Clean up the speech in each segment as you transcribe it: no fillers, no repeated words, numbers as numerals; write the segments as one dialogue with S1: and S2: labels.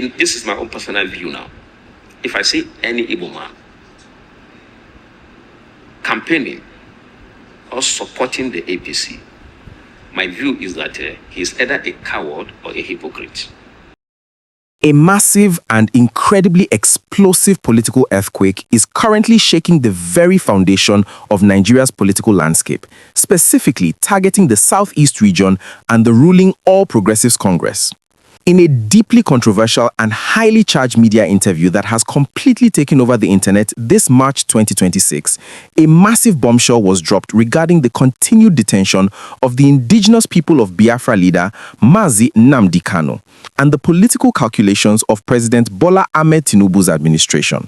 S1: This is my own personal view now. If I see any Igbo man campaigning or supporting the APC, my view is that he is either a coward or a hypocrite.
S2: A massive and incredibly explosive political earthquake is currently shaking the very foundation of Nigeria's political landscape, specifically targeting the Southeast region and the ruling All Progressives Congress. In a deeply controversial and highly charged media interview that has completely taken over the internet this March 2026, a massive bombshell was dropped regarding the continued detention of the indigenous people of Biafra leader Mazi Nnamdi Kanu and the political calculations of President Bola Ahmed Tinubu's administration.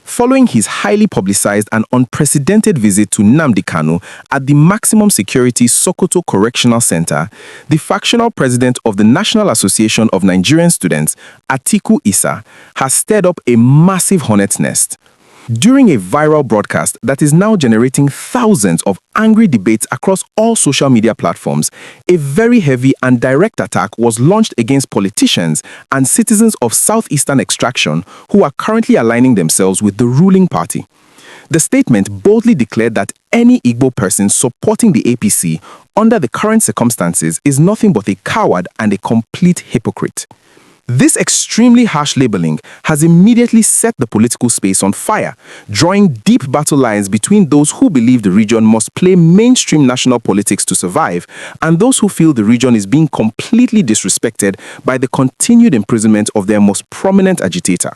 S2: Following his highly publicized and unprecedented visit to Nnamdi Kanu at the maximum security Sokoto Correctional Center, the factional president of the National Association of Nigerian Students, Atiku Issa, has stirred up a massive hornet's nest. During a viral broadcast that is now generating thousands of angry debates across all social media platforms, a very heavy and direct attack was launched against politicians and citizens of Southeastern extraction who are currently aligning themselves with the ruling party. The statement boldly declared that any Igbo person supporting the APC under the current circumstances is nothing but a coward and a complete hypocrite. This extremely harsh labeling has immediately set the political space on fire, drawing deep battle lines between those who believe the region must play mainstream national politics to survive and those who feel the region is being completely disrespected by the continued imprisonment of their most prominent agitator.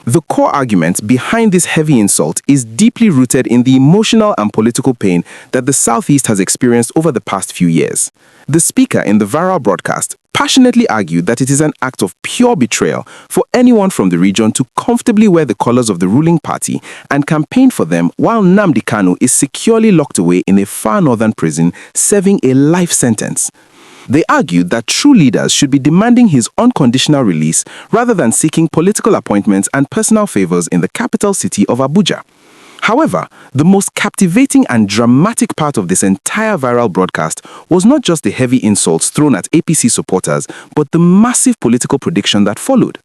S2: The core argument behind this heavy insult is deeply rooted in the emotional and political pain that the Southeast has experienced over the past few years. The speaker in the viral broadcast passionately argued that it is an act of pure betrayal for anyone from the region to comfortably wear the colors of the ruling party and campaign for them while Nnamdi Kanu is securely locked away in a far northern prison serving a life sentence. They argued that true leaders should be demanding his unconditional release rather than seeking political appointments and personal favors in the capital city of Abuja. However, the most captivating and dramatic part of this entire viral broadcast was not just the heavy insults thrown at APC supporters, but the massive political prediction that followed.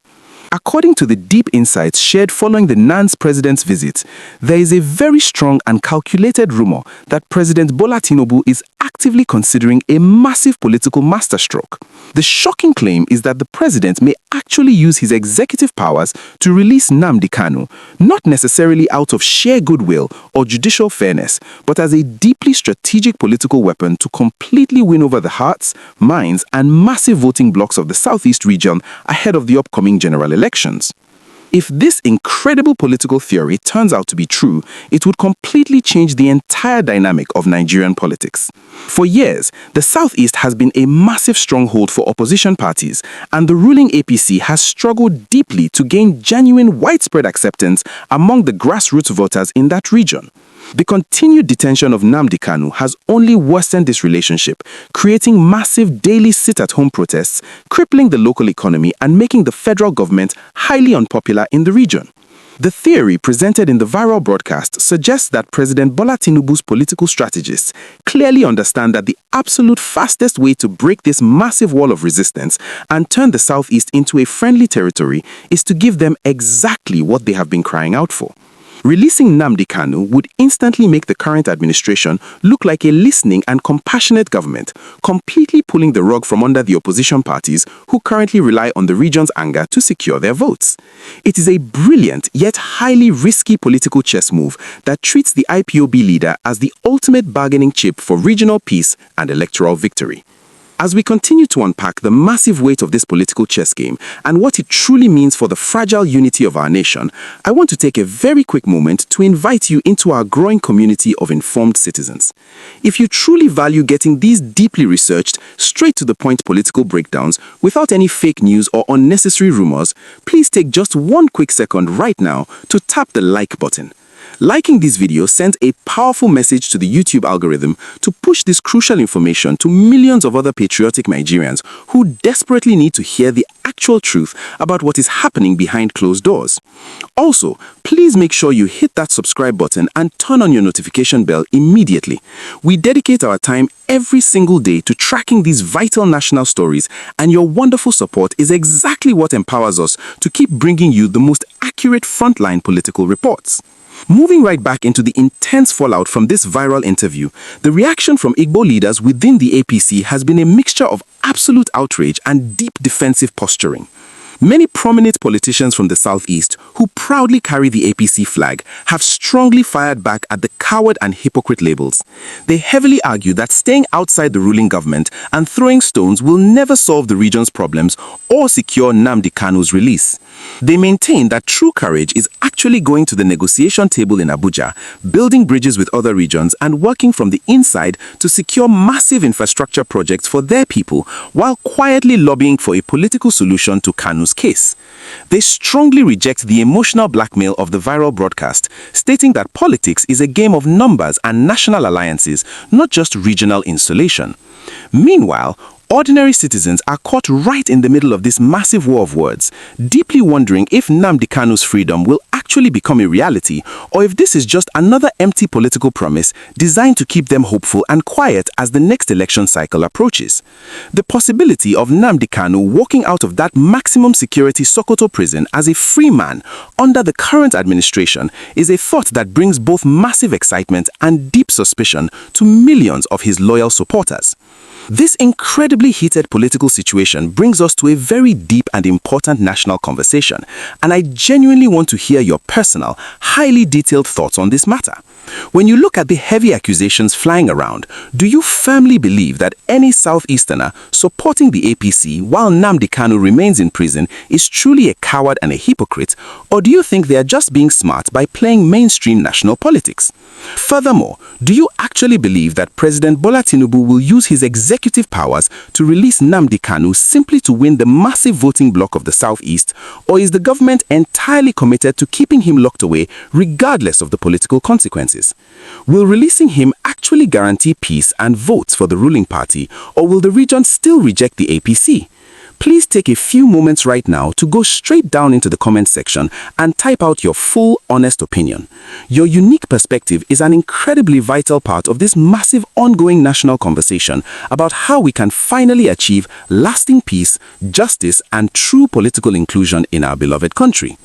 S2: According to the deep insights shared following the NANS President's visit, there is a very strong and calculated rumor that President Bola Tinubu is actively considering a massive political masterstroke. The shocking claim is that the president may actually use his executive powers to release Nnamdi Kanu, not necessarily out of sheer goodwill or judicial fairness, but as a deeply strategic political weapon to completely win over the hearts, minds, and massive voting blocs of the Southeast region ahead of the upcoming general elections. If this incredible political theory turns out to be true, it would completely change the entire dynamic of Nigerian politics. For years, the Southeast has been a massive stronghold for opposition parties, and the ruling APC has struggled deeply to gain genuine widespread acceptance among the grassroots voters in that region. The continued detention of Nnamdi Kanu has only worsened this relationship, creating massive daily sit-at-home protests, crippling the local economy and making the federal government highly unpopular in the region. The theory presented in the viral broadcast suggests that President Bola Tinubu's political strategists clearly understand that the absolute fastest way to break this massive wall of resistance and turn the Southeast into a friendly territory is to give them exactly what they have been crying out for. Releasing Nnamdi Kanu would instantly make the current administration look like a listening and compassionate government, completely pulling the rug from under the opposition parties who currently rely on the region's anger to secure their votes. It is a brilliant yet highly risky political chess move that treats the IPOB leader as the ultimate bargaining chip for regional peace and electoral victory. As we continue to unpack the massive weight of this political chess game and what it truly means for the fragile unity of our nation, I want to take a very quick moment to invite you into our growing community of informed citizens. If you truly value getting these deeply researched, straight-to-the-point political breakdowns without any fake news or unnecessary rumors, please take just one quick second right now to tap the like button. Liking this video sent a powerful message to the YouTube algorithm to push this crucial information to millions of other patriotic Nigerians who desperately need to hear the actual truth about what is happening behind closed doors. Also, please make sure you hit that subscribe button and turn on your notification bell immediately. We dedicate our time every single day to tracking these vital national stories, and your wonderful support is exactly what empowers us to keep bringing you the most accurate frontline political reports. Moving right back into the intense fallout from this viral interview, the reaction from Igbo leaders within the APC has been a mixture of absolute outrage and deep defensive posturing. Many prominent politicians from the southeast who proudly carry the APC flag have strongly fired back at the coward and hypocrite labels. They heavily argue that staying outside the ruling government and throwing stones will never solve the region's problems or secure Nnamdi Kanu's release. They maintain that true courage is actually going to the negotiation table in Abuja, building bridges with other regions and working from the inside to secure massive infrastructure projects for their people while quietly lobbying for a political solution to Kanu's case. They strongly reject the emotional blackmail of the viral broadcast, stating that politics is a game of numbers and national alliances, not just regional insulation. Meanwhile, ordinary citizens are caught right in the middle of this massive war of words, deeply wondering if Nnamdi Kanu's freedom will actually become a reality, or if this is just another empty political promise designed to keep them hopeful and quiet as the next election cycle approaches. The possibility of Nnamdi Kanu walking out of that maximum security Sokoto prison as a free man under the current administration is a thought that brings both massive excitement and deep suspicion to millions of his loyal supporters. This incredibly heated political situation brings us to a very deep and important national conversation, and I genuinely want to hear your personal, highly detailed thoughts on this matter. When you look at the heavy accusations flying around, do you firmly believe that any Southeasterner supporting the APC while Nnamdi Kanu remains in prison is truly a coward and a hypocrite, or do you think they are just being smart by playing mainstream national politics? Furthermore, do you actually believe that President Bola Tinubu will use his executive powers to release Nnamdi Kanu simply to win the massive voting bloc of the Southeast, or is the government entirely committed to keeping him locked away regardless of the political consequences? Will releasing him actually guarantee peace and votes for the ruling party, or will the region still reject the APC? Please take a few moments right now to go straight down into the comment section and type out your full, honest opinion. Your unique perspective is an incredibly vital part of this massive ongoing national conversation about how we can finally achieve lasting peace, justice, and true political inclusion in our beloved country.